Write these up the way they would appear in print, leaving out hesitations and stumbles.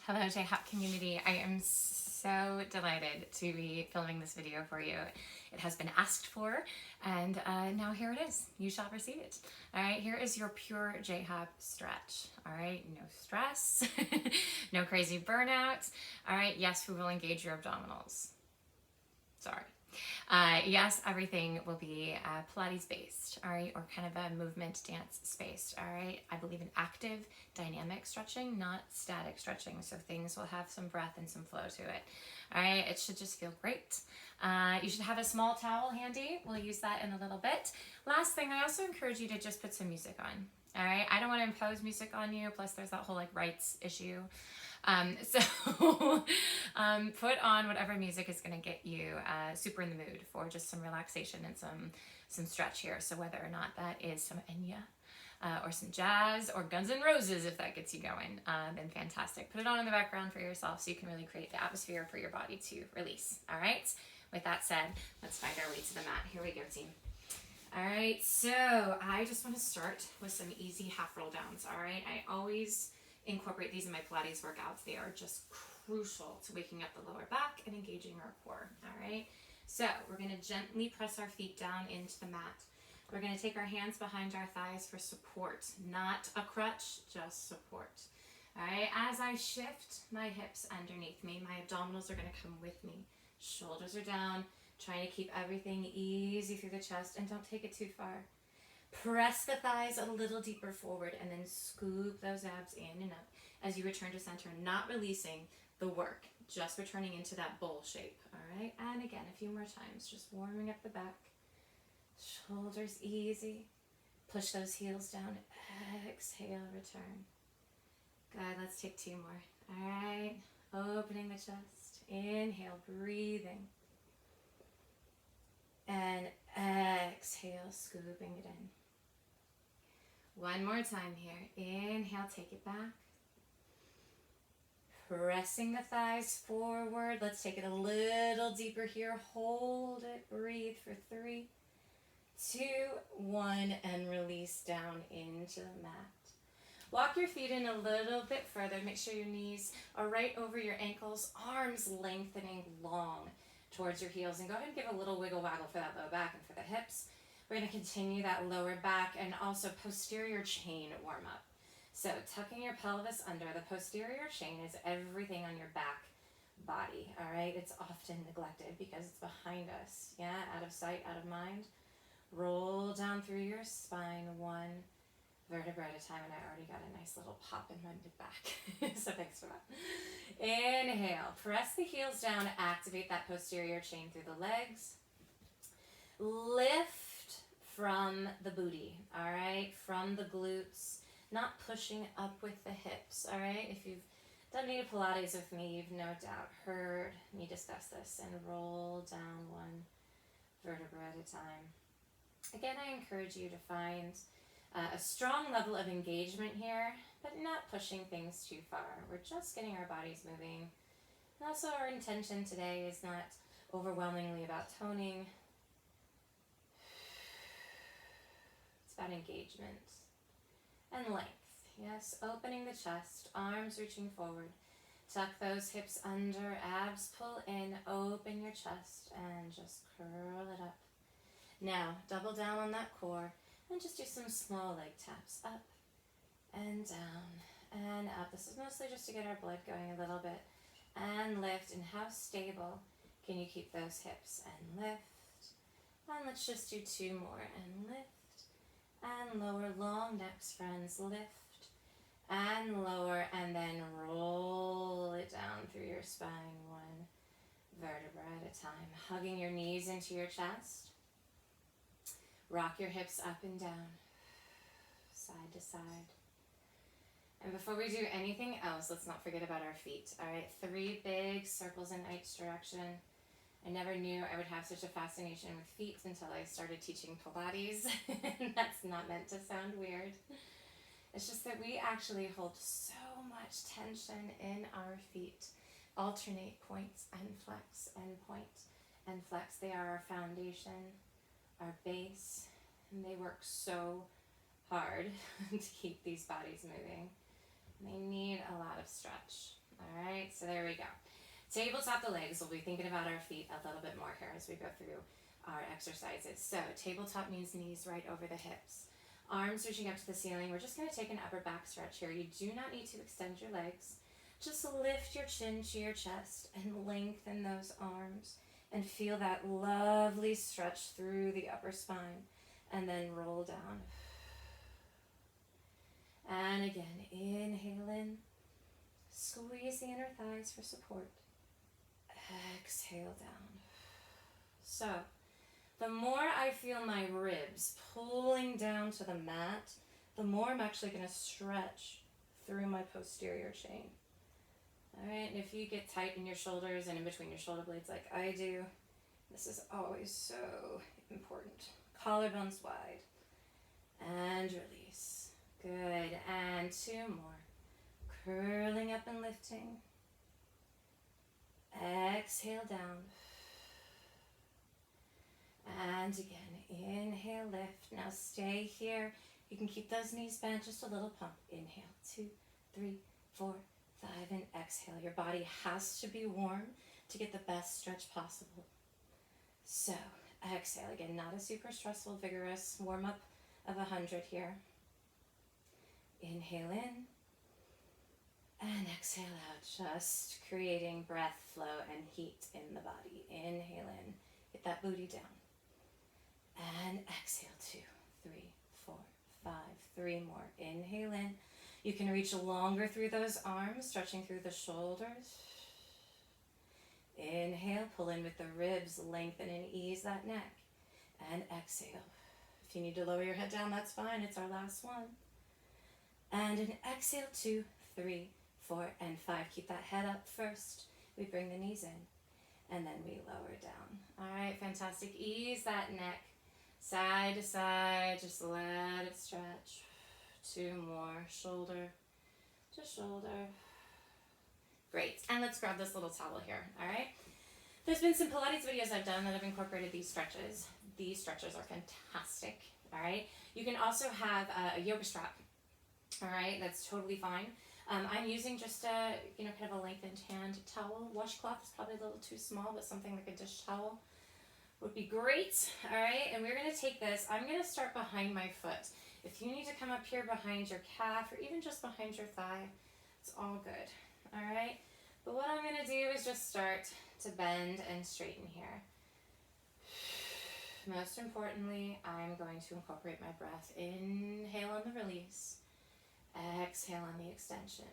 Hello, JHOP community. I am so delighted to be filming this video for you. It has been asked for, and now here it is. You shall receive it. All right, here is your pure JHOP stretch. All right, no stress, no crazy burnout. All right, yes, we will engage your abdominals. Sorry. Yes, everything will be Pilates based, all right, or kind of a movement dance spaced, all right. I believe in active, dynamic stretching, not static stretching, so things will have some breath and some flow to it, all right. It should just feel great. You should have a small towel handy. We'll use that in a little bit. Last thing, I also encourage you to just put some music on, all right. I don't want to impose music on you, plus there's that whole like rights issue. So put on whatever music is going to get you super in the mood for just some relaxation and some stretch here. So whether or not that is some Enya or some jazz or Guns N' Roses, if that gets you going, then fantastic. Put it on in the background for yourself so you can really create the atmosphere for your body to release. All right. With that said, let's find our way to the mat. Here we go, team. All right. So I just want to start with some easy half roll downs. All right. I always incorporate these in my Pilates workouts. They are just crucial to waking up the lower back and engaging our core. All right. So we're going to gently press our feet down into the mat. We're going to take our hands behind our thighs for support, not a crutch, just support. All right. As I shift my hips underneath me, my abdominals are going to come with me. Shoulders are down, trying to keep everything easy through the chest, and don't take it too far. Press the thighs a little deeper forward and then scoop those abs in and up as you return to center, not releasing the work, just returning into that bowl shape. All right. And again, a few more times, just warming up the back. Shoulders easy. Push those heels down. Exhale, return. Good. Let's take two more. All right. Opening the chest. Inhale, breathing. And exhale, scooping it in. One more time here. Inhale, take it back. Pressing the thighs forward. Let's take it a little deeper here. Hold it. Breathe for 3, 2, 1, and release down into the mat. Walk your feet in a little bit further. Make sure your knees are right over your ankles. Arms lengthening long towards your heels. And go ahead and give a little wiggle waggle for that low back and for the hips. We're going to continue that lower back and also posterior chain warm up. So tucking your pelvis under. The posterior chain is everything on your back body, all right? It's often neglected because it's behind us, yeah? Out of sight, out of mind. Roll down through your spine, one vertebra at a time, and I already got a nice little pop in my mid-back, so thanks for that. Inhale, press the heels down, activate that posterior chain through the legs. Lift from the booty, all right, from the glutes, not pushing up with the hips, all right. If you've done any Pilates with me, you've no doubt heard me discuss this. And roll down one vertebra at a time. Again, I encourage you to find a strong level of engagement here, but not pushing things too far. We're just getting our bodies moving. And also our intention today is not overwhelmingly about toning. It's about engagement and length. Yes, opening the chest, arms reaching forward. Tuck those hips under, abs pull in, open your chest, and just curl it up. Now, double down on that core, and just do some small leg taps up and down and up. This is mostly just to get our blood going a little bit. And lift, and how stable can you keep those hips? And lift, and let's just do 2 more, and lift. And lower, long necks, friends, lift and lower, and then roll it down through your spine, 1 vertebra at a time. Hugging your knees into your chest. Rock your hips up and down, side to side. And before we do anything else, let's not forget about our feet. All right, 3 big circles in each direction. I never knew I would have such a fascination with feet until I started teaching Pilates. That's not meant to sound weird. It's just that we actually hold so much tension in our feet. Alternate points and flex, and point and flex. They are our foundation, our base, and they work so hard to keep these bodies moving. They need a lot of stretch. All All right, so there we go. Tabletop the legs. We'll be thinking about our feet a little bit more here as we go through our exercises. So tabletop means knees right over the hips. Arms reaching up to the ceiling. We're just going to take an upper back stretch here. You do not need to extend your legs. Just lift your chin to your chest and lengthen those arms and feel that lovely stretch through the upper spine, and then roll down. And again, inhale in. Squeeze the inner thighs for support. Exhale down. So, the more I feel my ribs pulling down to the mat, the more I'm actually going to stretch through my posterior chain. All right, and if you get tight in your shoulders and in between your shoulder blades like I do, this is always so important. Collarbones wide. And release. Good. And 2 more. Curling up and lifting. Exhale down. And again, inhale, lift. Now stay here. You can keep those knees bent, just a little pump. Inhale, 2, 3, 4, 5, and exhale. Your body has to be warm to get the best stretch possible. So, exhale. Again, not a super stressful, vigorous warm-up of 100 here. Inhale in. And exhale out, just creating breath flow and heat in the body. Inhale in, get that booty down. And exhale, 2, 3, 4, 5, 3 more. Inhale in. You can reach longer through those arms, stretching through the shoulders. Inhale, pull in with the ribs, lengthen and ease that neck. And exhale. If you need to lower your head down, that's fine. It's our last one. And an exhale, 2, 3, 4, and 5. Keep that head up first. We bring the knees in, and then we lower down. All right, fantastic. Ease that neck side to side. Just let it stretch. 2 more. Shoulder to shoulder. Great. And let's grab this little towel here. All right. There's been some Pilates videos I've done that have incorporated these stretches. These stretches are fantastic. All right. You can also have a yoga strap. All right. That's totally fine. I'm using just a, kind of a lengthened hand towel. Washcloth is probably a little too small, but something like a dish towel would be great. All right, and we're going to take this. I'm going to start behind my foot. If you need to come up here behind your calf or even just behind your thigh, it's all good. All right, but what I'm going to do is just start to bend and straighten here. Most importantly, I'm going to incorporate my breath. Inhale on the release. Exhale on the extension.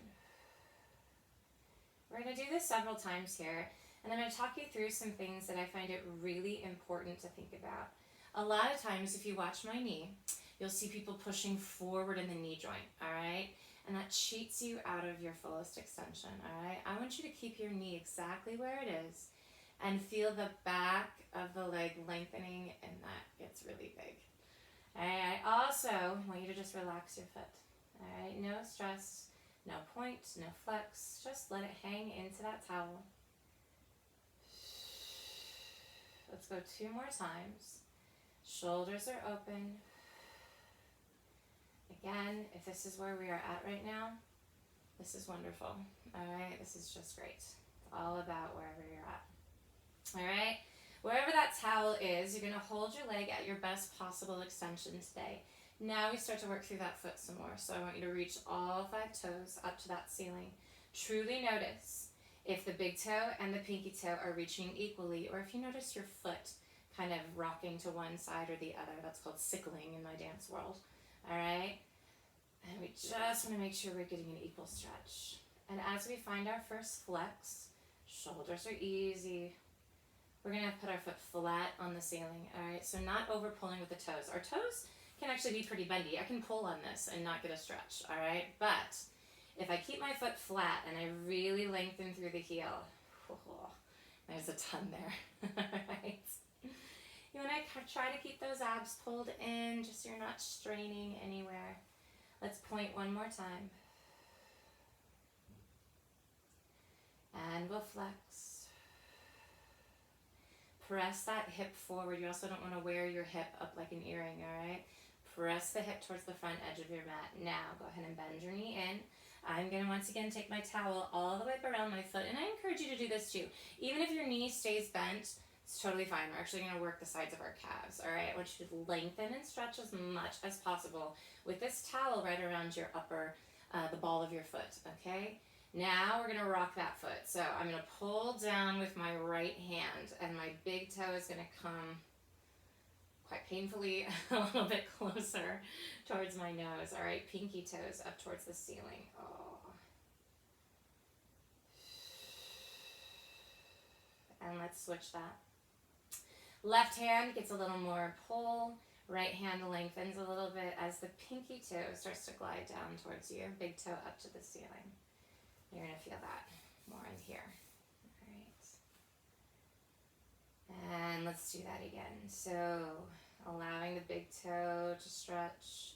We're going to do this several times here, and I'm going to talk you through some things that I find it really important to think about. A lot of times, if you watch my knee, you'll see people pushing forward in the knee joint, all right? And that cheats you out of your fullest extension, all right? I want you to keep your knee exactly where it is and feel the back of the leg lengthening, and that gets really big. All right, I also want you to just relax your foot. All right, no stress, no point, no flex. Just let it hang into that towel. Let's go 2 more times. Shoulders are open. Again, if this is where we are at right now, this is wonderful. All right, this is just great. It's all about wherever you're at. All right, wherever that towel is, you're going to hold your leg at your best possible extension today. Now we start to work through that foot some more. So I want you to reach all 5 toes up to that ceiling. Truly notice if the big toe and the pinky toe are reaching equally, or if you notice your foot kind of rocking to one side or the other. That's called sickling in my dance world. All right? And we just want to make sure we're getting an equal stretch. And as we find our first flex, shoulders are easy. We're going to put our foot flat on the ceiling. All right? So not over pulling with the toes. Our toes can actually be pretty bendy. I can pull on this and not get a stretch, all right? But if I keep my foot flat and I really lengthen through the heel, there's a ton there, all right? You want to try to keep those abs pulled in, just so you're not straining anywhere. Let's point one more time. And we'll flex. Press that hip forward. You also don't want to wear your hip up like an earring, all right? Press the hip towards the front edge of your mat. Now, go ahead and bend your knee in. I'm going to once again take my towel all the way up around my foot, and I encourage you to do this too. Even if your knee stays bent, it's totally fine. We're actually going to work the sides of our calves, all right? I want you to lengthen and stretch as much as possible with this towel right around your upper, the ball of your foot, okay? Now we're going to rock that foot. So I'm going to pull down with my right hand, and my big toe is going to come quite painfully a little bit closer towards my nose. All right, pinky toes up towards the ceiling. Oh. And let's switch that. Left hand gets a little more pull. Right hand lengthens a little bit as the pinky toe starts to glide down towards you. Big toe up to the ceiling. You're going to feel that more in here. All right. And let's do that again. So allowing the big toe to stretch.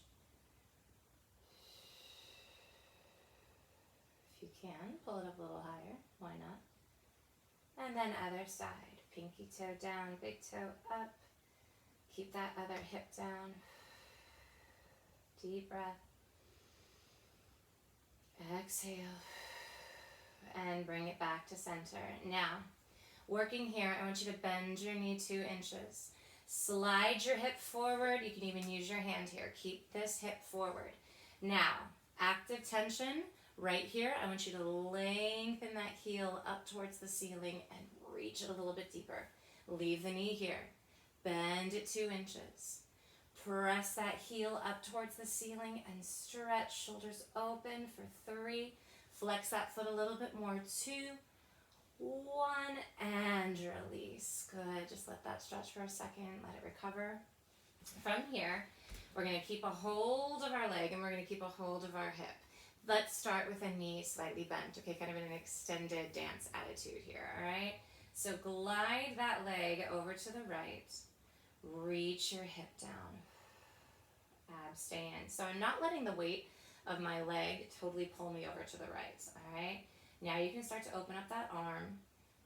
If you can, pull it up a little higher. Why not? And then other side. Pinky toe down, big toe up. Keep that other hip down. Deep breath. Exhale. And bring it back to center. Now, working here, I want you to bend your knee 2 inches. Slide your hip forward. You can even use your hand here. Keep this hip forward. Now, active tension right here. I want you to lengthen that heel up towards the ceiling and reach it a little bit deeper. Leave the knee here. Bend it 2 inches. Press that heel up towards the ceiling and stretch. Shoulders open for 3. Flex that foot a little bit more. 2, 1, and release. Good. Just let that stretch for a second. Let it recover. From here, we're going to keep a hold of our leg and we're going to keep a hold of our hip. Let's start with a knee slightly bent. Okay, kind of in an extended dance attitude here, all right? So glide that leg over to the right. Reach your hip down. Abs stay in. So I'm not letting the weight of my leg totally pull me over to the right, all right? Now you can start to open up that arm,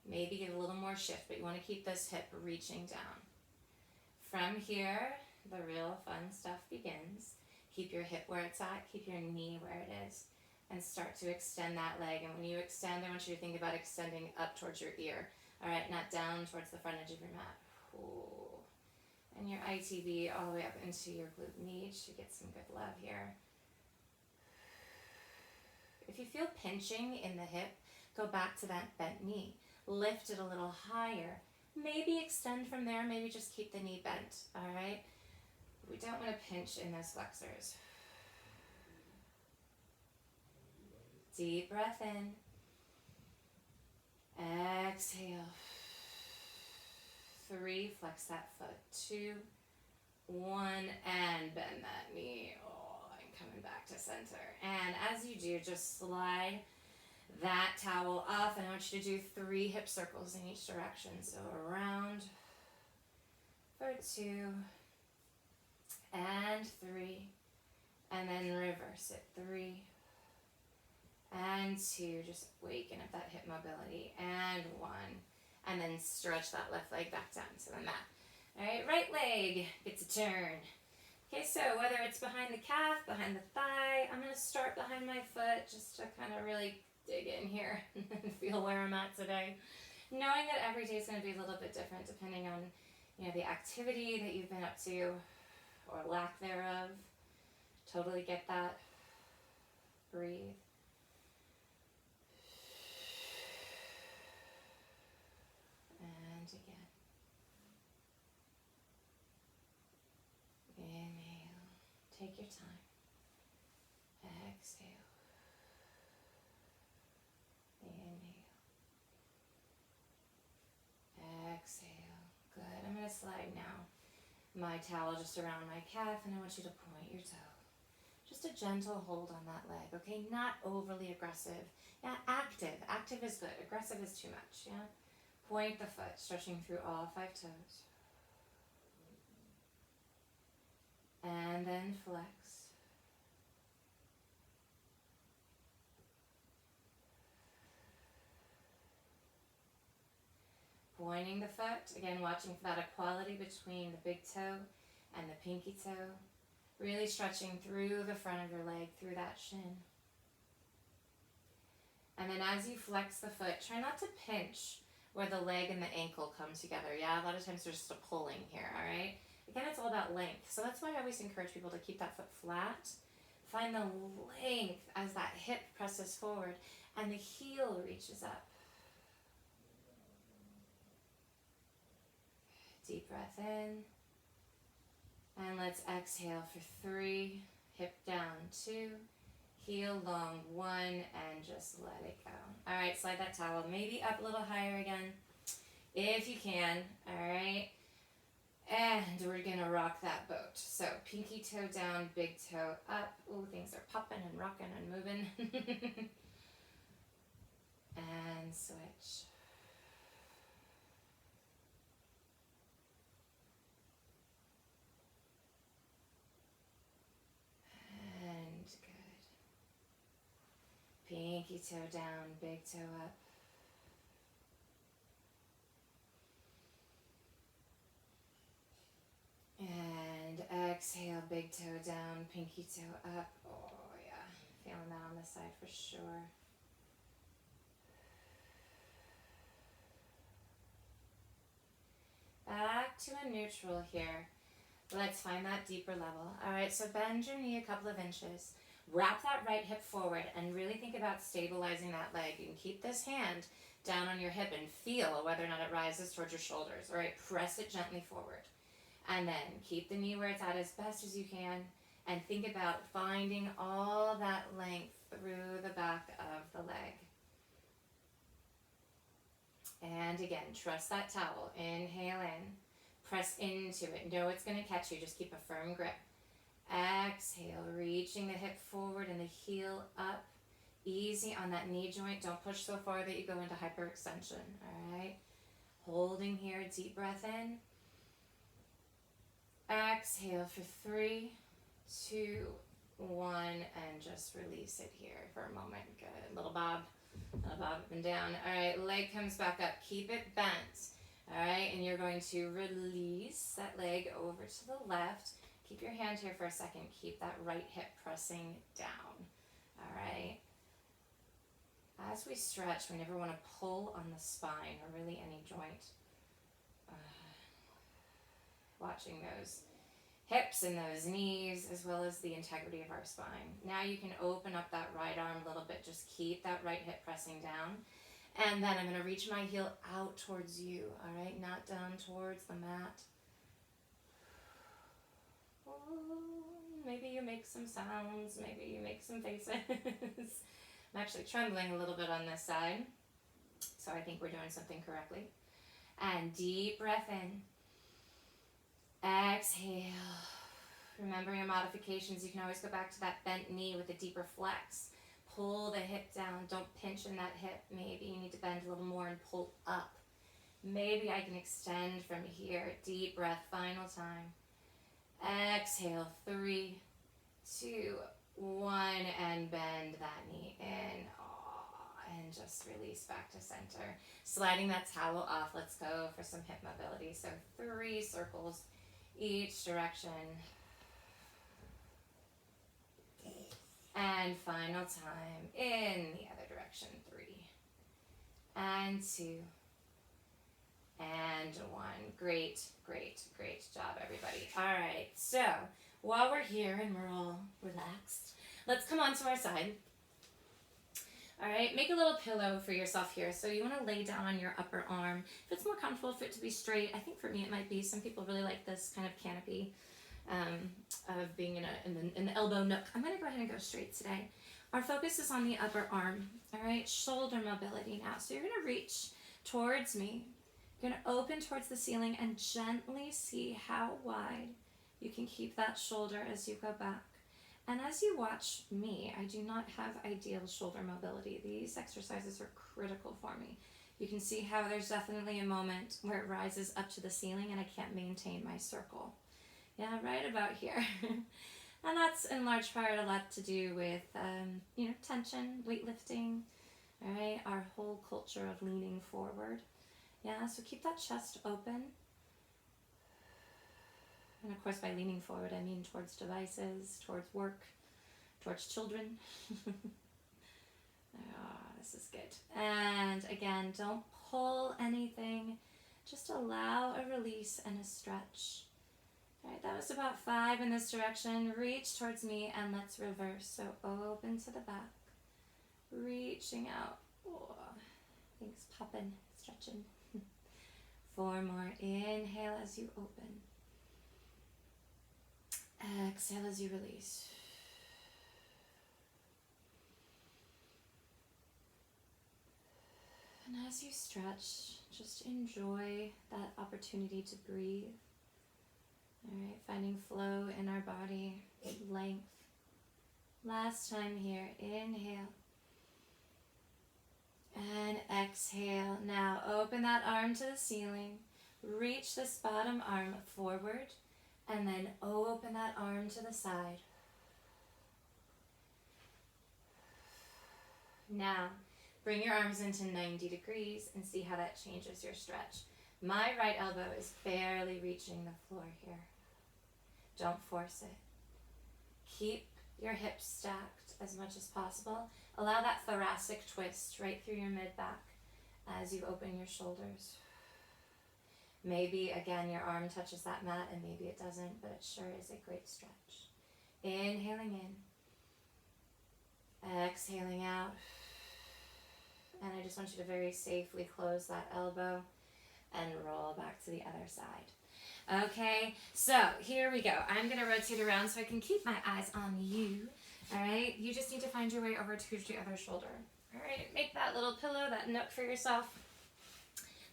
maybe give a little more shift, but you want to keep this hip reaching down. From here, the real fun stuff begins. Keep your hip where it's at, keep your knee where it is, and start to extend that leg. And when you extend, I want you to think about extending up towards your ear, all right, not down towards the front edge of your mat. Ooh. And your ITB all the way up into your glute med to get some good love here. If you feel pinching in the hip, go back to that bent knee. Lift it a little higher. Maybe extend from there. Maybe just keep the knee bent, all right? We don't want to pinch in those flexors. Deep breath in. Exhale. 3, flex that foot. 2, 1, and bend that knee. Coming back to center. And as you do, just slide that towel off, and I want you to do 3 hip circles in each direction. So around for 2 and 3, and then reverse it. 3 and 2, just waken up that hip mobility, and 1, and then stretch that left leg back down to the mat. All right, right leg gets a turn. Okay, so whether it's behind the calf, behind the thigh, I'm going to start behind my foot just to kind of really dig in here and feel where I'm at today. Knowing that every day is going to be a little bit different depending on, the activity that you've been up to or lack thereof. Totally get that. Breathe. And again. Inhale. Take your time. Exhale. Inhale. Exhale. Good. I'm going to slide now my towel just around my calf, and I want you to point your toe. Just a gentle hold on that leg, okay? Not overly aggressive. Yeah, active. Active is good. Aggressive is too much, yeah? Point the foot, stretching through all 5 toes. And then flex. Pointing the foot, again watching for that equality between the big toe and the pinky toe. Really stretching through the front of your leg, through that shin. And then as you flex the foot, try not to pinch where the leg and the ankle come together. Yeah, a lot of times there's just a pulling here, all right? Again, it's all about length. So that's why I always encourage people to keep that foot flat. Find the length as that hip presses forward and the heel reaches up. Deep breath in. And let's exhale for 3. Hip down 2. Heel long 1. And just let it go. All right, slide that towel maybe up a little higher again if you can. All right. And we're going to rock that boat. So pinky toe down, big toe up. Ooh, things are popping and rocking and moving. And switch. And good. Pinky toe down, big toe up. And exhale, big toe down, pinky toe up. Oh yeah, feeling that on this side for sure. Back to a neutral here. Let's find that deeper level. All right, so bend your knee a couple of inches. Wrap that right hip forward and really think about stabilizing that leg. You can keep this hand down on your hip and feel whether or not it rises towards your shoulders. All right, press it gently forward. And then keep the knee where it's at as best as you can. And think about finding all that length through the back of the leg. And again, trust that towel. Inhale in. Press into it. Know it's going to catch you. Just keep a firm grip. Exhale, reaching the hip forward and the heel up. Easy on that knee joint. Don't push so far that you go into hyperextension. All right. Holding here. Deep breath in. Exhale for 3, 2, 1, and just release it here for a moment. Good. Little bob up and down. All right, leg comes back up. Keep it bent. All right, and you're going to release that leg over to the left. Keep your hand here for a second. Keep that right hip pressing down. All right. As we stretch, we never want to pull on the spine or really any joint. Watching those hips and those knees as well as the integrity of our spine. Now you can open up that right arm a little bit. Just keep that right hip pressing down. And then I'm going to reach my heel out towards you, all right? Not down towards the mat. Oh, maybe you make some sounds. Maybe you make some faces. I'm actually trembling a little bit on this side. So I think we're doing something correctly. And deep breath in. Exhale. Remember your modifications. You can always go back to that bent knee with a deeper flex. Pull the hip down. Don't pinch in that hip. Maybe you need to bend a little more and pull up. Maybe I can extend from here. Deep breath. Final time. Exhale. 3, 2, 1. And bend that knee in. And just release back to center. Sliding that towel off. Let's go for some hip mobility. So 3 circles each direction. And final time in the other direction. 3 and 2 and 1. Great, great, great job, everybody. All right, so while we're here and we're all relaxed, let's come onto our side. All right, make a little pillow for yourself here. So you want to lay down on your upper arm. If it's more comfortable for it to be straight, I think for me it might be. Some people really like this kind of canopy of being in the elbow nook. I'm going to go ahead and go straight today. Our focus is on the upper arm. All right, shoulder mobility now. So you're going to reach towards me. You're going to open towards the ceiling and gently see how wide you can keep that shoulder as you go back. And as you watch me, I do not have ideal shoulder mobility. These exercises are critical for me. You can see how there's definitely a moment where it rises up to the ceiling and I can't maintain my circle. Yeah, right about here. And that's in large part a lot to do with, tension, weightlifting, all right, our whole culture of leaning forward. Yeah, so keep that chest open. And of course, by leaning forward, I mean towards devices, towards work, towards children. this is good. And again, don't pull anything. Just allow a release and a stretch. All right, that was about 5 in this direction. Reach towards me and let's reverse. So open to the back, reaching out. Oh, things popping, stretching. 4 more. Inhale as you open. Exhale as you release. And as you stretch, just enjoy that opportunity to breathe. All right, finding flow in our body, length. Last time here, inhale. And exhale. Now open that arm to the ceiling. Reach this bottom arm forward. And then open that arm to the side. Now, bring your arms into 90 degrees and see how that changes your stretch. My right elbow is barely reaching the floor here. Don't force it. Keep your hips stacked as much as possible. Allow that thoracic twist right through your mid-back as you open your shoulders. Maybe, again, your arm touches that mat and maybe it doesn't, but it sure is a great stretch. Inhaling in. Exhaling out. And I just want you to very safely close that elbow and roll back to the other side. Okay, so here we go. I'm going to rotate around so I can keep my eyes on you. All right, you just need to find your way over to the other shoulder. All right, make that little pillow, that nook for yourself.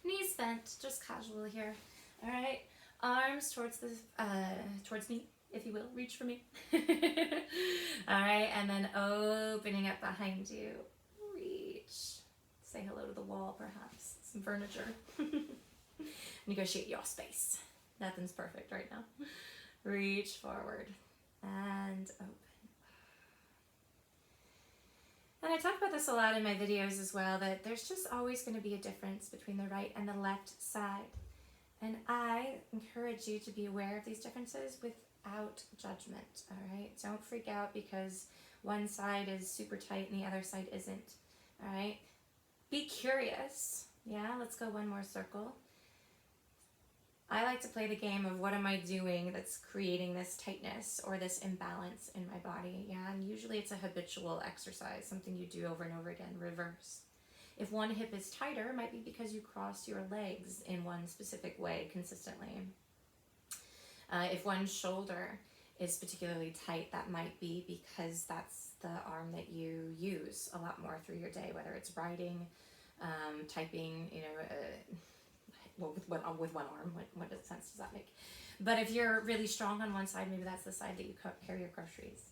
Knees bent, just casual here. All right, arms towards me, if you will. Reach for me. All right, and then opening up behind you. Reach. Say hello to the wall, perhaps. Some furniture. Negotiate your space. Nothing's perfect right now. Reach forward and open. And I talk about this a lot in my videos as well, that there's just always going to be a difference between the right and the left side. And I encourage you to be aware of these differences without judgment, all right? Don't freak out because one side is super tight and the other side isn't, all right? Be curious. Yeah, let's go one more circle. I like to play the game of what am I doing that's creating this tightness or this imbalance in my body. Yeah, and usually it's a habitual exercise, something you do over and over again, reverse. If one hip is tighter, it might be because you cross your legs in one specific way consistently. If one shoulder is particularly tight, that might be because that's the arm that you use a lot more through your day, whether it's writing, typing, with one arm. What sense does that make? But if you're really strong on one side, maybe that's the side that you carry your groceries.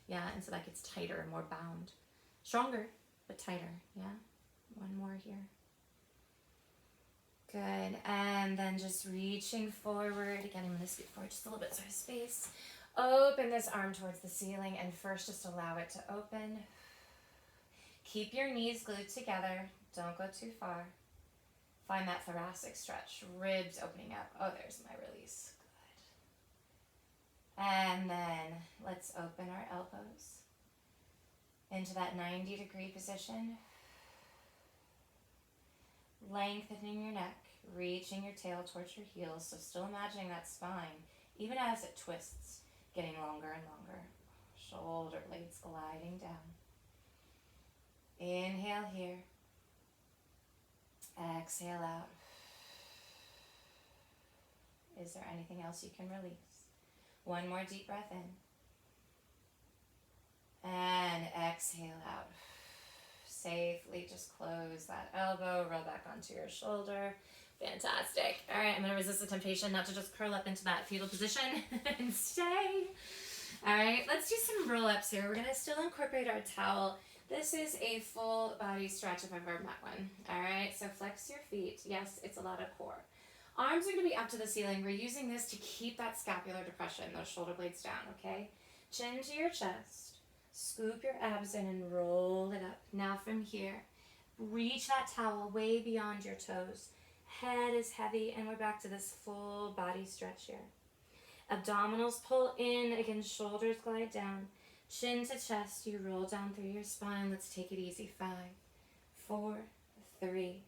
Yeah, and so that gets tighter and more bound. Stronger, but tighter. Yeah, one more here. Good, and then just reaching forward. Again, I'm going to scoot forward just a little bit so I have space. Open this arm towards the ceiling and first just allow it to open. Keep your knees glued together. Don't go too far. Find that thoracic stretch, ribs opening up. Oh, there's my release. Good. And then let's open our elbows into that 90-degree position. Lengthening your neck, reaching your tail towards your heels. So still imagining that spine, even as it twists, getting longer and longer. Shoulder blades gliding down. Inhale here. Exhale out. Is there anything else you can release? One more deep breath in. And exhale out. Safely just close that elbow, roll back onto your shoulder. Fantastic. All right, I'm going to resist the temptation not to just curl up into that fetal position and stay. All right, let's do some roll-ups here. We're going to still incorporate our towel. This is a full body stretch if I've ever met one. All right, so flex your feet. Yes, it's a lot of core. Arms are going to be up to the ceiling. We're using this to keep that scapular depression, those shoulder blades down, okay? Chin to your chest. Scoop your abs in and roll it up. Now from here, reach that towel way beyond your toes. Head is heavy, and we're back to this full body stretch here. Abdominals pull in. Again, shoulders glide down. Chin to chest, you roll down through your spine. Let's take it easy. 5, 4, 3,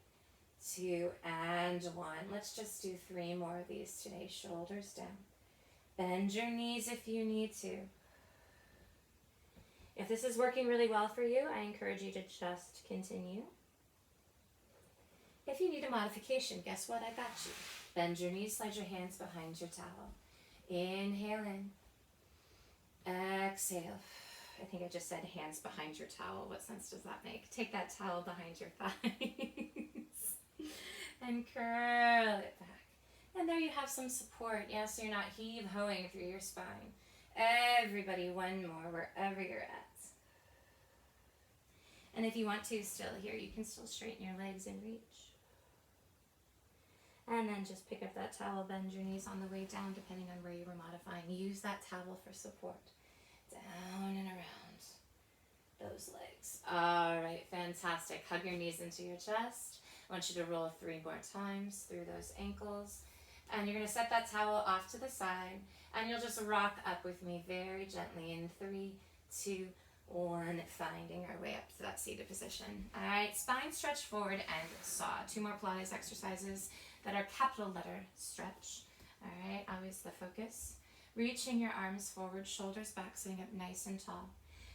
2, and 1. Let's just do 3 more of these today. Shoulders down. Bend your knees if you need to. If this is working really well for you, I encourage you to just continue. If you need a modification, guess what? I got you. Bend your knees, slide your hands behind your towel. Inhale in. Exhale. I think I just said hands behind your towel. What sense does that make? Take that towel behind your thighs and curl it back. And there you have some support. Yeah, so you're not heave-hoeing through your spine. Everybody, one more wherever you're at. And if you want to still here, you can still straighten your legs and reach. And then just pick up that towel, bend your knees on the way down, depending on where you were modifying. Use that towel for support. Down and around those legs. All right, fantastic. Hug your knees into your chest. I want you to roll 3 more times through those ankles. And you're going to set that towel off to the side. And you'll just rock up with me very gently in 3, 2, 1, finding our way up to that seated position. All right, spine stretch forward and saw. 2 more Pilates exercises that are capital letter stretch. All right, always the focus. Reaching your arms forward, shoulders back, sitting up nice and tall.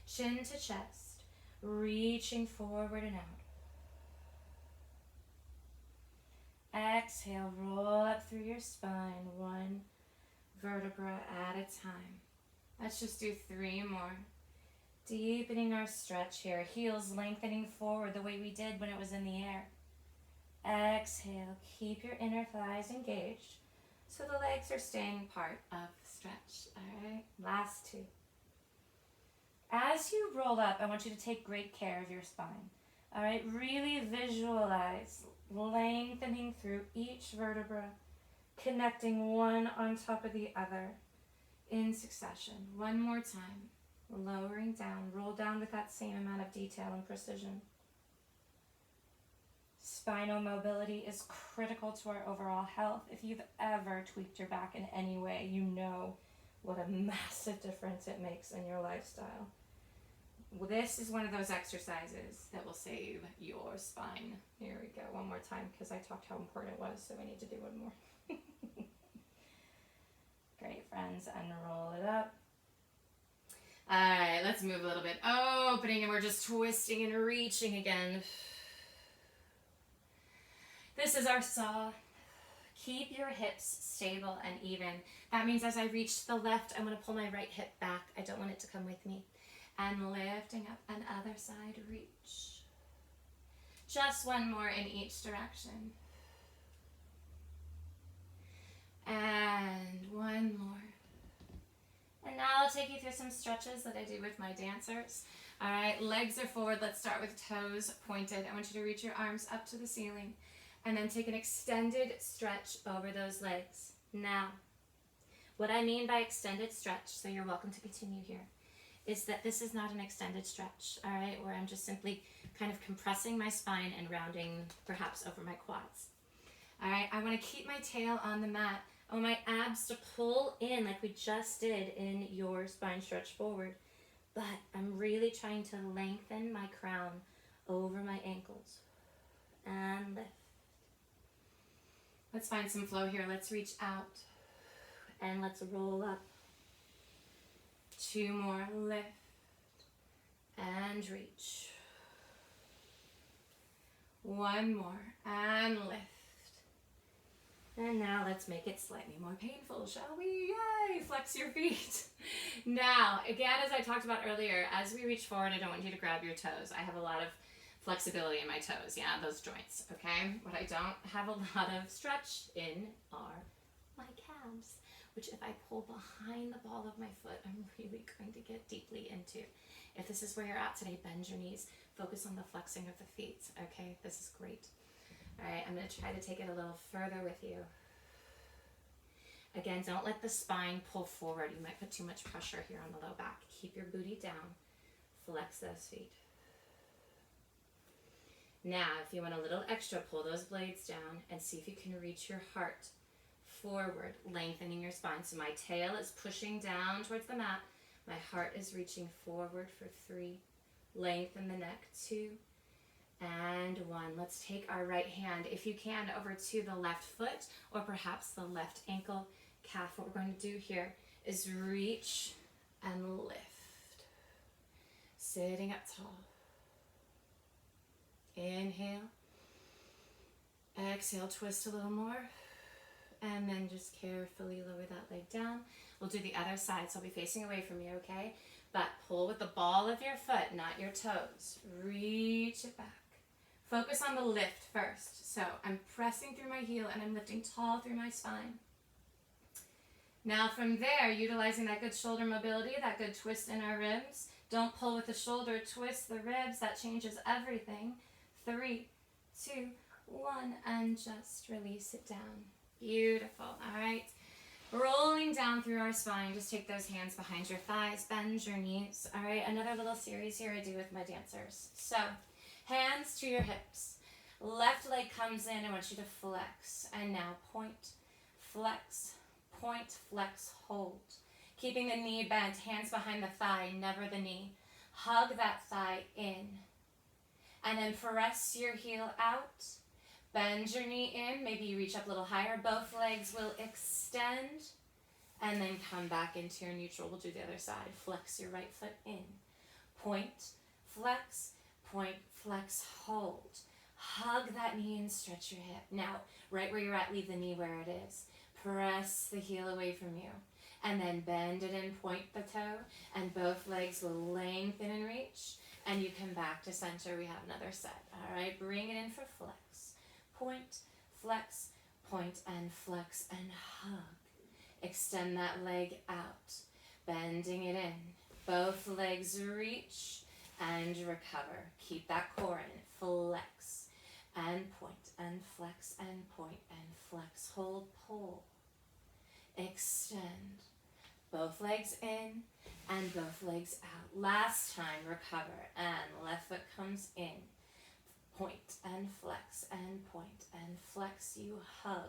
Chin to chest, reaching forward and out. Exhale, roll up through your spine, 1 vertebra at a time. Let's just do 3 more. Deepening our stretch here, heels lengthening forward the way we did when it was in the air. Exhale, keep your inner thighs engaged so the legs are staying part of the stretch. All right, last 2. As you roll up, I want you to take great care of your spine. All right, really visualize lengthening through each vertebra, connecting one on top of the other in succession. 1 more time, lowering down, roll down with that same amount of detail and precision. Spinal mobility is critical to our overall health. If you've ever tweaked your back in any way, you know what a massive difference it makes in your lifestyle. Well, this is one of those exercises that will save your spine. Here we go, 1 more time, because I talked how important it was, so we need to do 1 more. Great, friends, unroll it up. All right, let's move a little bit. Opening, and we're just twisting and reaching again. This is our saw. Keep your hips stable and even. That means as I reach the left, I'm going to pull my right hip back. I don't want it to come with me. And lifting up and other side, reach. Just 1 more in each direction. And 1 more. And now I'll take you through some stretches that I do with my dancers. All right, legs are forward. Let's start with toes pointed. I want you to reach your arms up to the ceiling. And then take an extended stretch over those legs. Now, what I mean by extended stretch, so you're welcome to continue here, is that this is not an extended stretch, all right, where I'm just simply kind of compressing my spine and rounding perhaps over my quads. All right, I want to keep my tail on the mat. I want my abs to pull in like we just did in your spine stretch forward, but I'm really trying to lengthen my crown over my ankles and lift. Let's find some flow here. Let's reach out and let's roll up. 2 more, lift and reach. 1 more and lift. And now let's make it slightly more painful, shall we? Yay! Flex your feet. Now, again, as I talked about earlier, as we reach forward, I don't want you to grab your toes. I have a lot of flexibility in my toes, yeah, those joints, okay? What I don't have a lot of stretch in are my calves, which if I pull behind the ball of my foot, I'm really going to get deeply into. If this is where you're at today, bend your knees. Focus on the flexing of the feet, okay? This is great. All right, I'm going to try to take it a little further with you. Again, don't let the spine pull forward. You might put too much pressure here on the low back. Keep your booty down. Flex those feet. Now, if you want a little extra, pull those blades down and see if you can reach your heart forward, lengthening your spine. So my tail is pushing down towards the mat. My heart is reaching forward for 3. Lengthen the neck. 2, and 1. Let's take our right hand, if you can, over to the left foot or perhaps the left ankle, calf. What we're going to do here is reach and lift. Sitting up tall. Inhale. Exhale, twist a little more. And then just carefully lower that leg down. We'll do the other side, so I'll be facing away from you, okay? But pull with the ball of your foot, not your toes. Reach it back. Focus on the lift first. So I'm pressing through my heel and I'm lifting tall through my spine. Now from there, utilizing that good shoulder mobility, that good twist in our ribs. Don't pull with the shoulder, twist the ribs. That changes everything. 3, 2, 1, and just release it down. Beautiful. All right. Rolling down through our spine. Just take those hands behind your thighs. Bend your knees. All right. Another little series here I do with my dancers. So, hands to your hips. Left leg comes in. I want you to flex. And now point, flex, hold. Keeping the knee bent. Hands behind the thigh, never the knee. Hug that thigh in. And then press your heel out. Bend your knee in, maybe you reach up a little higher. Both legs will extend and then come back into your neutral. We'll do the other side. Flex your right foot in. Point, flex, hold. Hug that knee and stretch your hip. Now, right where you're at, leave the knee where it is. Press the heel away from you. And then bend it and point the toe. And both legs will lengthen and reach. And you come back to center. We have another set. All right, bring it in for flex. Point, flex, and flex, and hug. Extend that leg out, bending it in. Both legs reach and recover. Keep that core in. Flex, and flex, and flex. Hold, pull. Extend. Both legs in and both legs out. Last time, recover. And left foot comes in. Point and flex, you hug,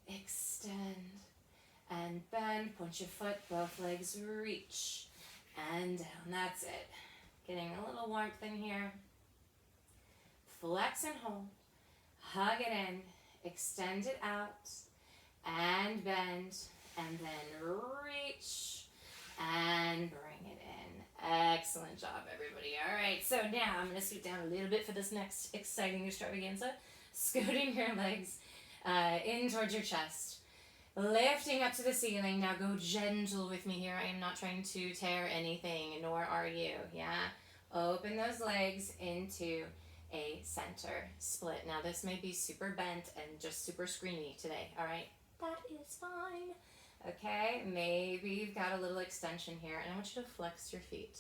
extend, and bend, point your foot, both legs reach, and down, that's it. Getting a little warmth in here. Flex and hold, hug it in, extend it out, and bend, and then reach, and bring it in. Excellent job, everybody. All right, so now I'm going to scoot down a little bit for this next exciting extravaganza. Scooting your legs in towards your chest. Lifting up to the ceiling. Now go gentle with me here. I am not trying to tear anything, nor are you. Yeah? Open those legs into a center split. Now this may be super bent and just super screamy today. All right? That is fine. Okay, maybe you've got a little extension here, and I want you to flex your feet.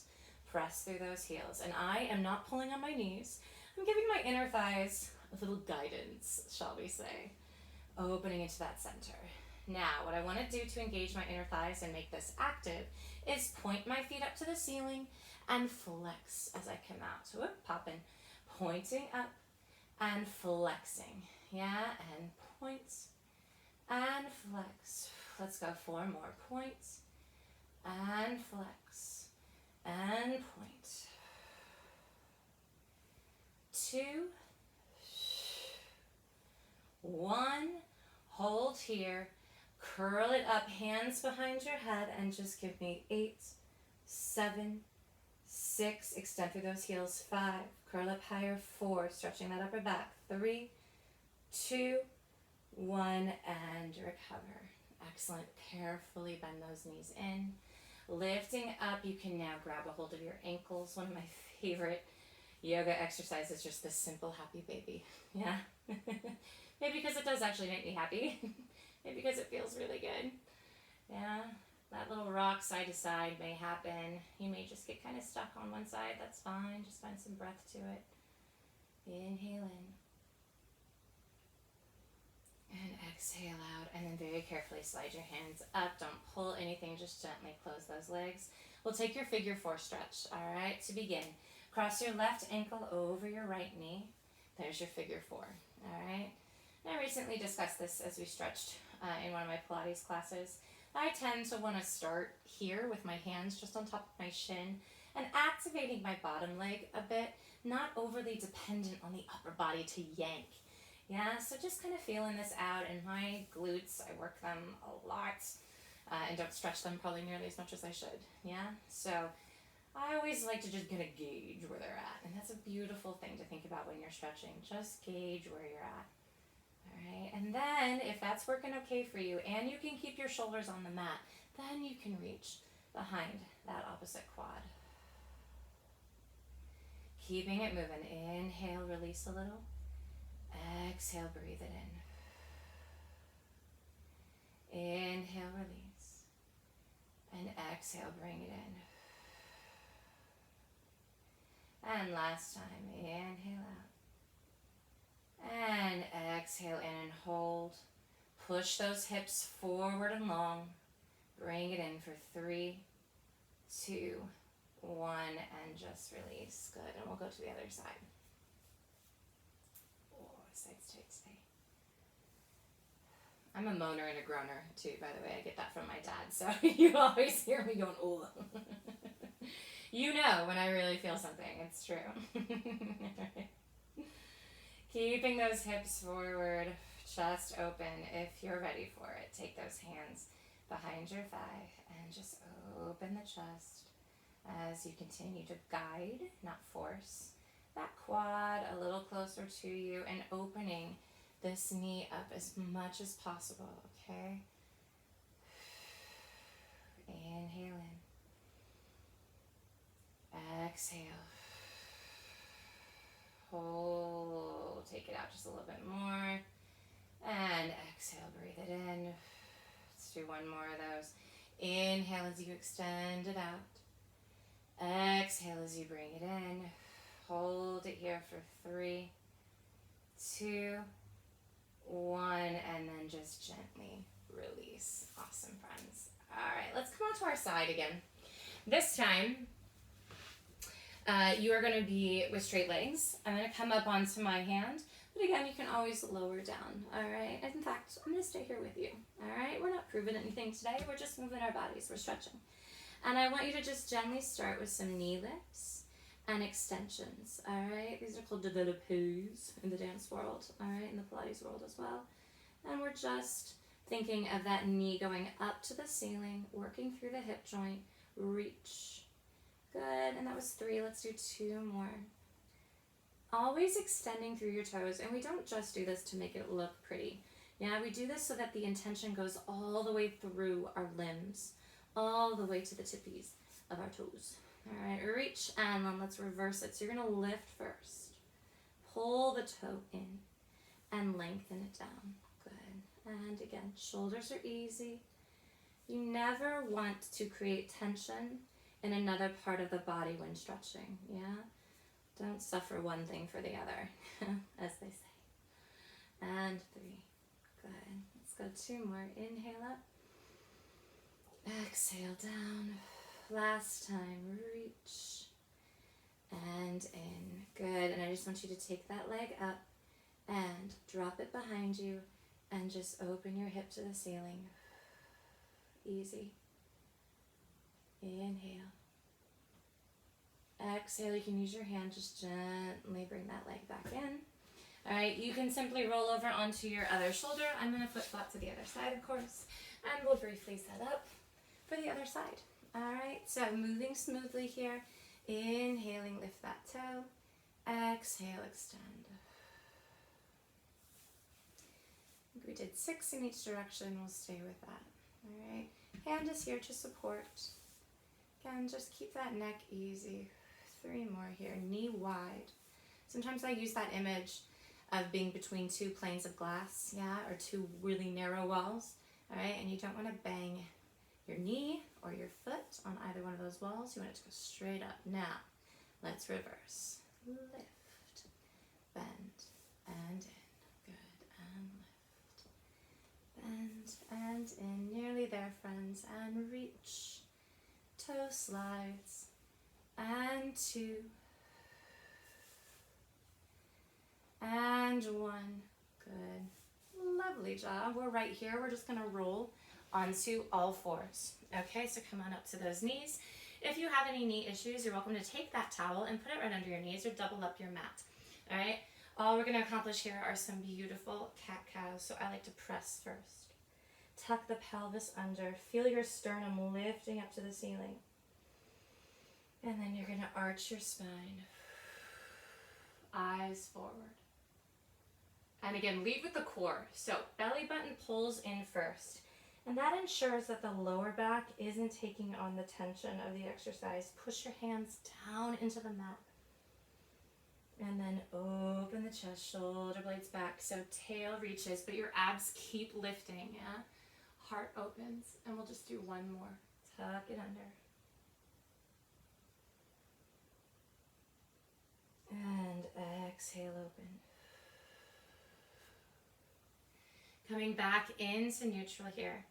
Press through those heels. And I am not pulling on my knees. I'm giving my inner thighs a little guidance, shall we say. Opening into that center. Now, what I want to do to engage my inner thighs and make this active is point my feet up to the ceiling and flex as I come out. So popping, pointing up and flexing. Yeah, and point and flex. Let's go 4 more. Point and flex and point. 2, 1. Hold here. Curl it up, hands behind your head, and just give me 8, 7, 6. Extend through those heels. 5. Curl up higher. 4. Stretching that upper back. 3, 2, 1, and recover. Excellent. Carefully bend those knees in. Lifting up, you can now grab a hold of your ankles. One of my favorite yoga exercises is just this simple happy baby. Yeah? Maybe because it does actually make me happy. Maybe because it feels really good. Yeah? That little rock side to side may happen. You may just get kind of stuck on one side. That's fine. Just find some breath to it. Inhale in. And exhale out, and then very carefully slide your hands up. Don't pull anything, just gently close those legs. We'll take your figure 4 stretch, all right, to begin. Cross your left ankle over your right knee. There's your figure 4, all right? And I recently discussed this as we stretched in one of my Pilates classes. I tend to want to start here with my hands just on top of my shin and activating my bottom leg a bit, not overly dependent on the upper body to yank. Yeah, so just kind of feeling this out, and my glutes, I work them a lot and don't stretch them probably nearly as much as I should. Yeah, so I always like to just kind of gauge where they're at, and that's a beautiful thing to think about when you're stretching. Just gauge where you're at. All right, and then if that's working okay for you and you can keep your shoulders on the mat, then you can reach behind that opposite quad. Keeping it moving. Inhale, release a little. Exhale, breathe it in. Inhale, release. And exhale, bring it in. And last time, inhale out. And exhale in and hold. Push those hips forward and long. Bring it in for 3, 2, 1, and just release. Good, and we'll go to the other side. Oh, side's tight today. I'm a moaner and a groaner too, by the way. I get that from my dad, so you always hear me going, oh. You know when I really feel something, it's true. Keeping those hips forward, chest open. If you're ready for it, take those hands behind your thigh and just open the chest as you continue to guide, not force, that quad a little closer to you and opening this knee up as much as possible, okay? Inhale in. Exhale. Hold. Take it out just a little bit more. And exhale, breathe it in. Let's do one more of those. Inhale as you extend it out. Exhale as you bring it in. Hold it here for 3, 2, 1, and then just gently release. Awesome, friends. All right, let's come on to our side again. This time, you are going to be with straight legs. I'm going to come up onto my hand, but again, you can always lower down, all right? In fact, I'm going to stay here with you, all right? We're not proving anything today. We're just moving our bodies. We're stretching. And I want you to just gently start with some knee lifts and extensions, all right? These are called developers in the dance world, all right? In the Pilates world as well. And we're just thinking of that knee going up to the ceiling, working through the hip joint, reach. Good, and that was 3. Let's do 2 more. Always extending through your toes, and we don't just do this to make it look pretty. Yeah, we do this so that the intention goes all the way through our limbs, all the way to the tippies of our toes. All right, reach, and then let's reverse it. So you're gonna lift first, pull the toe in, and lengthen it down. Good, and again, shoulders are easy. You never want to create tension in another part of the body when stretching, yeah? Don't suffer one thing for the other, as they say. And 3, good. Let's go 2 more. Inhale up, exhale down. Last time, reach, and in. Good, and I just want you to take that leg up and drop it behind you and just open your hip to the ceiling. Easy. Inhale. Exhale, you can use your hand, just gently bring that leg back in. All right, you can simply roll over onto your other shoulder. I'm going to flip-flop to the other side, of course, and we'll briefly set up for the other side. All right, so moving smoothly here. Inhaling, lift that toe. Exhale, extend. I think we did 6 in each direction. We'll stay with that. All right, hand is here to support. Again, just keep that neck easy. 3 more here, knee wide. Sometimes I use that image of being between 2 planes of glass, yeah, or 2 really narrow walls, all right? And you don't want to bang your knee or your foot on either one of those walls. You want it to go straight up. Now, let's reverse. Lift, bend, and in. Good, and lift. Bend, and in. Nearly there, friends, and reach. Toe slides, and 2, and 1. Good, lovely job. We're right here. We're just gonna roll onto all 4s. Okay, so come on up to those knees. If you have any knee issues, you're welcome to take that towel and put it right under your knees or double up your mat. All right? All we're going to accomplish here are some beautiful cat-cows. So I like to press first. Tuck the pelvis under. Feel your sternum lifting up to the ceiling. And then you're going to arch your spine. Eyes forward. And again, lead with the core. So belly button pulls in first. And that ensures that the lower back isn't taking on the tension of the exercise. Push your hands down into the mat. And then open the chest, shoulder blades back. So tail reaches, but your abs keep lifting, yeah? Heart opens. And we'll just do one more. Tuck it under. And exhale, open. Coming back into neutral here.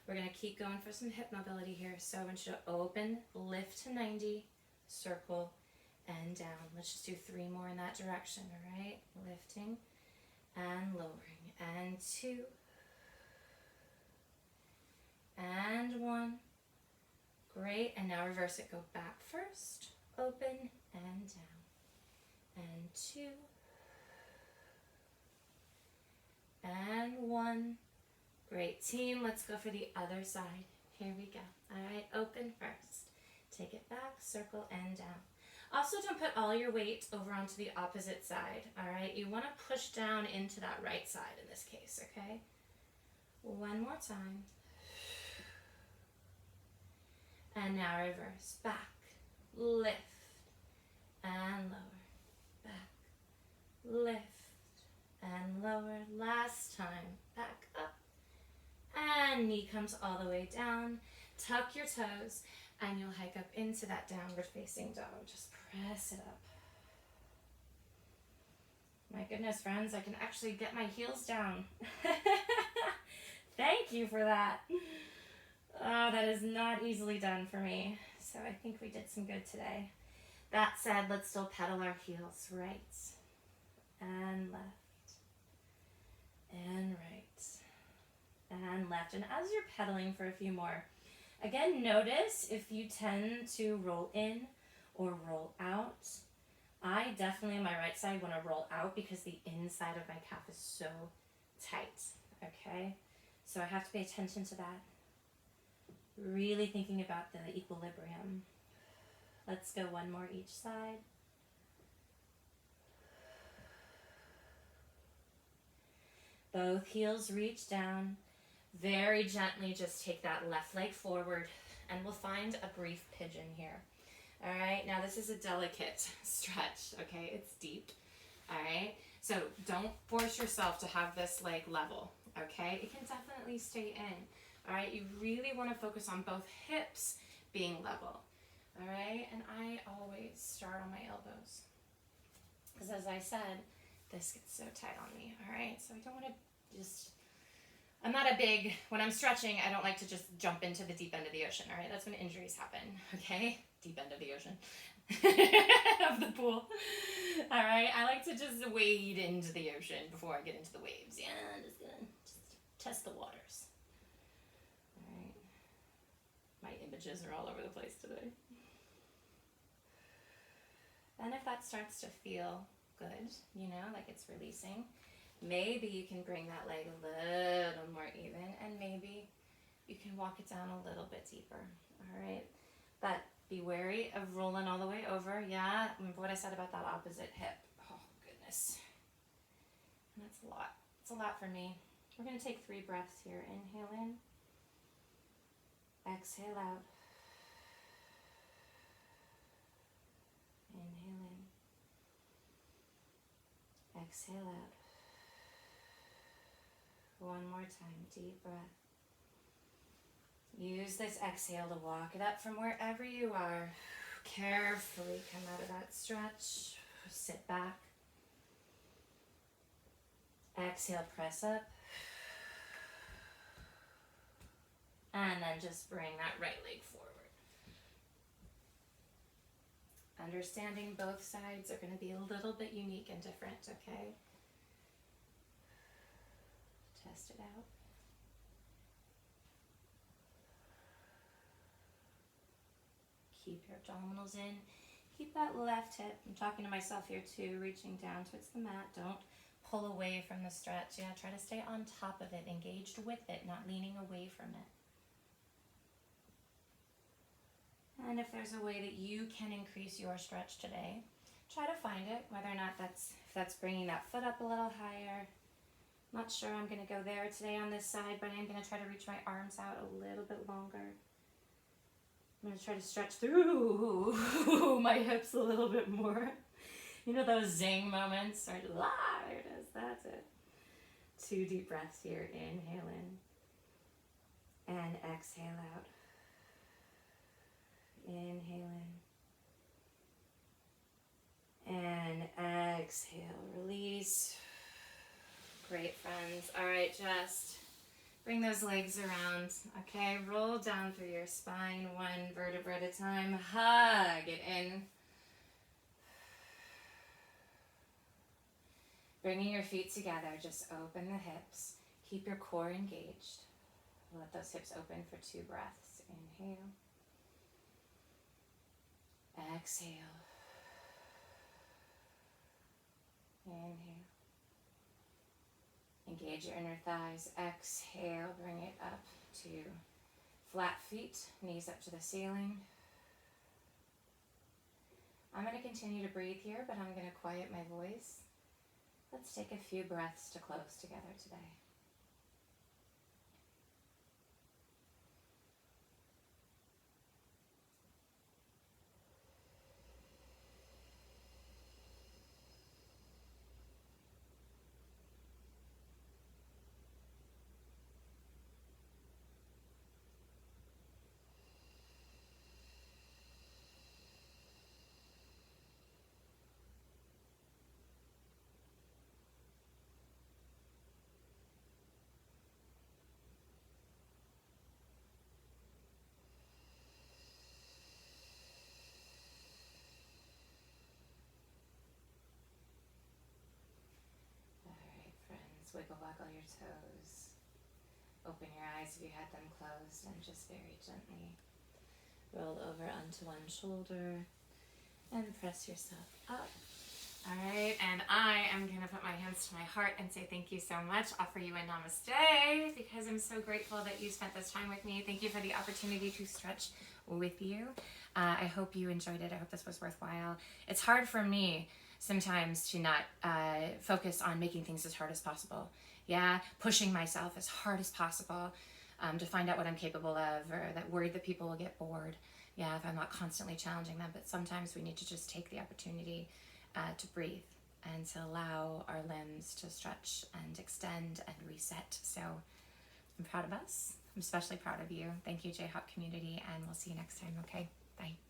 We're going to keep going for some hip mobility here. So I want you to open, lift to 90, circle, and down. Let's just do 3 more in that direction, all right? Lifting and lowering. And 2. And 1. Great. And now reverse it. Go back first, open, and down. And 2. And 1. Great, team. Let's go for the other side. Here we go. All right, open first. Take it back, circle, and down. Also, don't put all your weight over onto the opposite side. All right, you want to push down into that right side in this case, okay? One more time. And now reverse. Back, lift, and lower. Back, lift, and lower. Last time. Back up. And knee comes all the way down. Tuck your toes, and you'll hike up into that downward facing dog. Just press it up. My goodness, friends, I can actually get my heels down. Thank you for that. Oh, that is not easily done for me. So I think we did some good today. That said, let's still pedal our heels right and left and right and left. And as you're pedaling for a few more, again, notice if you tend to roll in or roll out. I definitely on my right side want to roll out because the inside of my calf is so tight, okay? So I have to pay attention to that. Really thinking about the equilibrium. Let's go one more each side. Both heels reach down. Very gently just take that left leg forward and we'll find a brief pigeon here. All right, now this is a delicate stretch, okay? It's deep, all right? So don't force yourself to have this leg level, okay? It can definitely stay in, all right? You really want to focus on both hips being level, all right? And I always start on my elbows because as I said, this gets so tight on me, all right? So I don't want to just... I'm not a big, when I'm stretching, I don't like to just jump into the deep end of the ocean, all right? That's when injuries happen, okay? Deep end of the ocean, of the pool. All right, I like to just wade into the ocean before I get into the waves. Yeah, I'm just gonna test the waters. All right, my images are all over the place today. And if that starts to feel good, you know, like it's releasing, maybe you can bring that leg a little more even, and maybe you can walk it down a little bit deeper, all right? But be wary of rolling all the way over. Yeah, remember what I said about that opposite hip. Oh, goodness. And that's a lot. It's a lot for me. We're going to take 3 breaths here. Inhale in. Exhale out. Inhale in. Exhale out. One more time, deep breath. Use this exhale to walk it up from wherever you are. Carefully come out of that stretch. Sit back. Exhale, press up. And then just bring that right leg forward. Understanding both sides are going to be a little bit unique and different, okay? Test it out. Keep your abdominals in. Keep that left hip. I'm talking to myself here too, reaching down towards the mat. Don't pull away from the stretch. Yeah, try to stay on top of it, engaged with it, not leaning away from it. And if there's a way that you can increase your stretch today, try to find it, whether or not that's bringing that foot up a little higher. Not sure I'm going to go there today on this side, but I'm going to try to reach my arms out a little bit longer. I'm going to try to stretch through my hips a little bit more. You know those zing moments? Right? There it is. That's it. 2 deep breaths here. Inhale in. And exhale out. Inhale in. And exhale. Release. Great, friends. All right, just bring those legs around. Okay, roll down through your spine, 1 vertebra at a time. Hug it in. Bringing your feet together, just open the hips. Keep your core engaged. Let those hips open for 2 breaths. Inhale. Exhale. Inhale. Engage your inner thighs. Exhale, bring it up to flat feet, knees up to the ceiling. I'm going to continue to breathe here, but I'm going to quiet my voice. Let's take a few breaths to close together today. Wiggle waggle your toes. Open your eyes if you had them closed, and just very gently roll over onto one shoulder and press yourself up. All right, and I am going to put my hands to my heart and say thank you so much. Offer you a namaste because I'm so grateful that you spent this time with me. Thank you for the opportunity to stretch with you. I hope you enjoyed it. I hope this was worthwhile. It's hard for me sometimes to not focus on making things as hard as possible. Yeah, pushing myself as hard as possible to find out what I'm capable of, or that worried that people will get bored. Yeah, if I'm not constantly challenging them. But sometimes we need to just take the opportunity to breathe and to allow our limbs to stretch and extend and reset. So I'm proud of us. I'm especially proud of you. Thank you, JHOP community, and we'll see you next time, okay? Bye.